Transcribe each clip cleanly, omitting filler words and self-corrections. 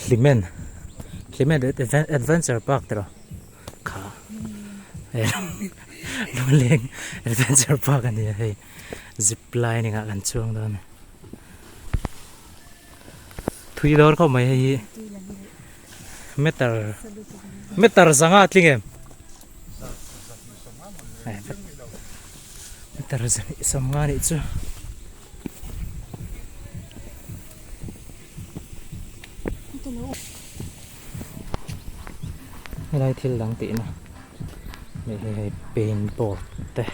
Limen Adventure Park đó khá nó lên Adventure Park anh ấy zipline này ngã gần chuông đó này thui đó không mấy meter sangat linh em meter sangat itu đây thì lăng tị nè đây bên bột đây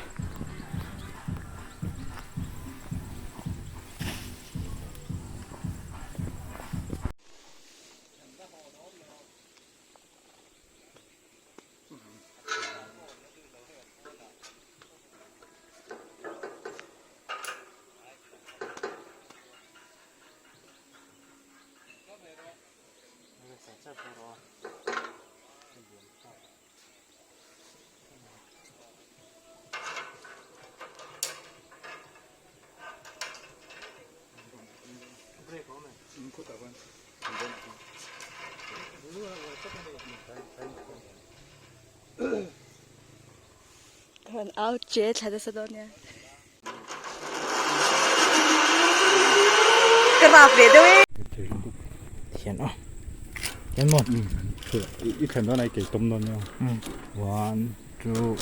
còn áo chế thay thế đó nha cái nào về đâu hiện đó hiện một 이 캔도 이렇게 좀 넣냐. One, two.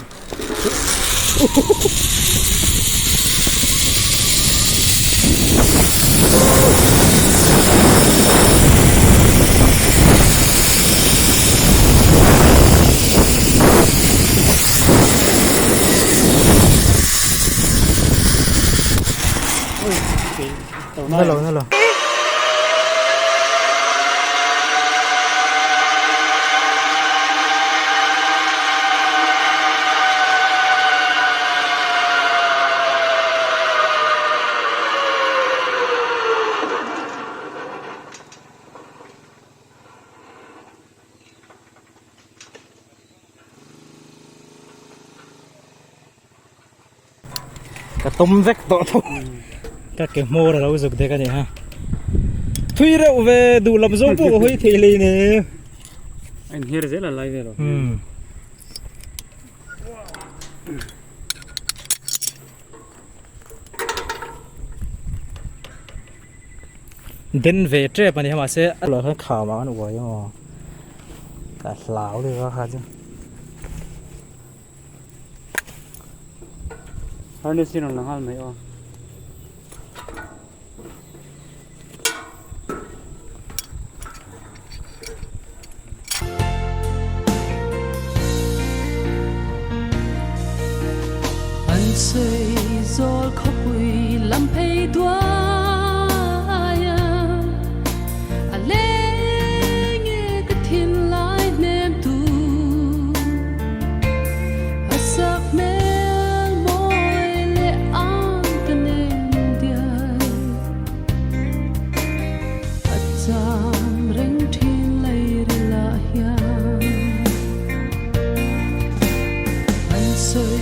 nó lồ cả tôm vét to các cái mô là đâu dùng thế cái này ha thui rượu về đủ làm giống bộ hơi thì lì nè anh here rất là live rồi. đến về trễ mà này mà sẽ là hơi khảo mà nó gọi cho cả lão đi ra ha chứ harnessing nó hal mấy ô. Sơi gió khóc bụi làm hay đóa à lê nghe cái thiên lai nem tu à sắc mê môi lệ an cái nem điai à chạm rèn thiên lai la hiang anh sơi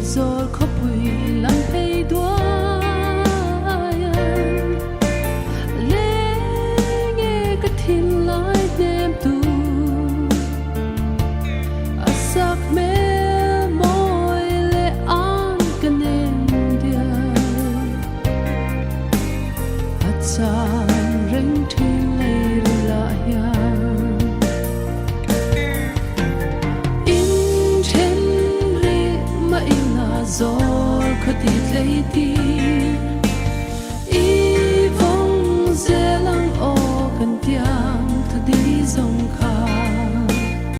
gió khóc bụi làm hay đóa lê nghe cái thiên lai đêm tu à sắc mê môi lệ an cái nền điai à chạm rèn thiên lai la hiang in trên gió khát đi lấy đi